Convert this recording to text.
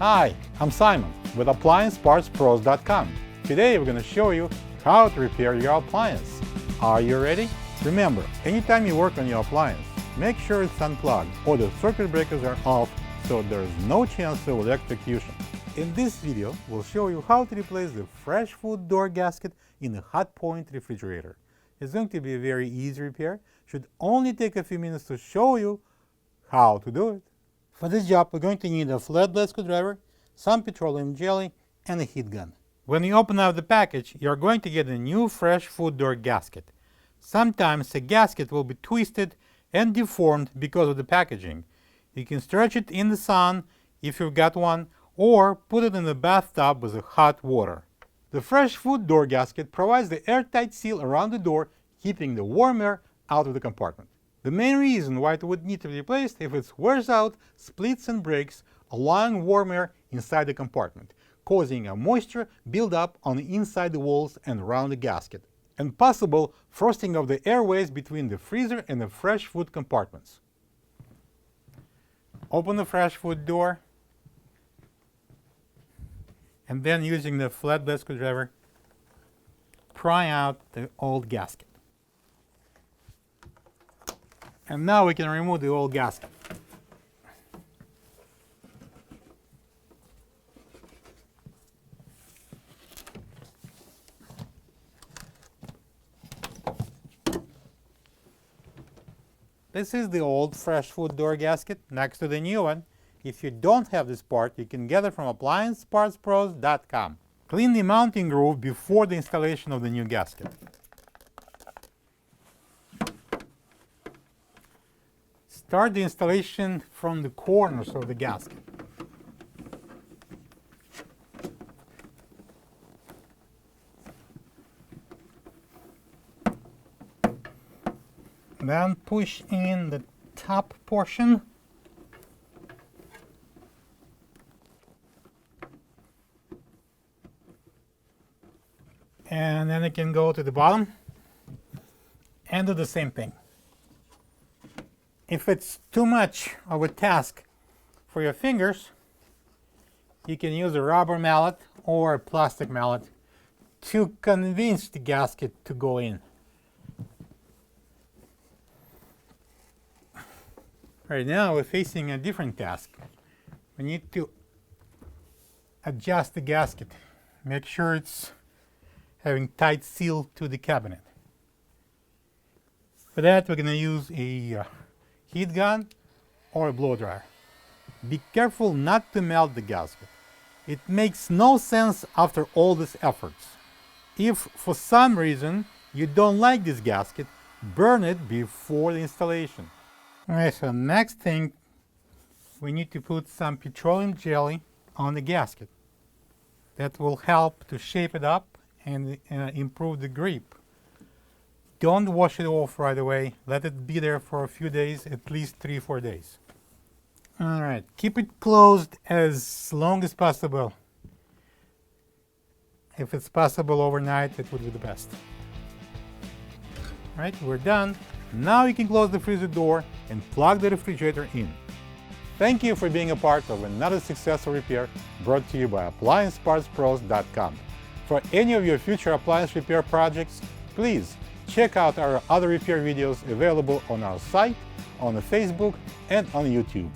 Hi, I'm Simon with AppliancePartsPros.com. Today we're going to show you how to repair your appliance. Are you ready? Remember, anytime you work on your appliance, make sure it's unplugged or the circuit breakers are off so there is no chance of electrocution. In this video, we'll show you how to replace the fresh food door gasket in a Hotpoint refrigerator. It's going to be a very easy repair. Should only take a few minutes to show you how to do it. For this job, we're going to need a flathead screwdriver, some petroleum jelly, and a heat gun. When you open up the package, you're going to get a new fresh food door gasket. Sometimes the gasket will be twisted and deformed because of the packaging. You can stretch it in the sun if you've got one, or put it in the bathtub with hot water. The fresh food door gasket provides the airtight seal around the door, keeping the warm air out of the compartment. The main reason why it would need to be replaced if it wears out, splits and breaks, allowing warm air inside the compartment, causing a moisture buildup on the inside the walls and around the gasket, and possible frosting of the airways between the freezer and the fresh food compartments. Open the fresh food door, and then using the flathead screwdriver, pry out the old gasket. And now we can remove the old gasket. This is the old fresh food door gasket next to the new one. If you don't have this part, you can get it from AppliancePartsPros.com. Clean the mounting groove before the installation of the new gasket. Start the installation from the corners of the gasket. Then push in the top portion. And then it can go to the bottom and do the same thing. If it's too much of a task for your fingers, you can use a rubber mallet or a plastic mallet to convince the gasket to go in. Right now we're facing a different task. We need to adjust the gasket. Make sure it's having tight seal to the cabinet. For that, we're going to use a heat gun or a blow dryer. Be careful not to melt the gasket. It makes no sense after all these efforts. If for some reason you don't like this gasket, burn it before the installation. Alright, so next thing, we need to put some petroleum jelly on the gasket. That will help to shape it up and improve the grip. Don't wash it off right away. Let it be there for a few days, at least 3-4 days. Alright, keep it closed as long as possible. If it's possible overnight, it would be the best. Alright, we're done. Now you can close the freezer door and plug the refrigerator in. Thank you for being a part of another successful repair brought to you by AppliancePartsPros.com. For any of your future appliance repair projects, please check out our other repair videos available on our site, on Facebook, and on YouTube.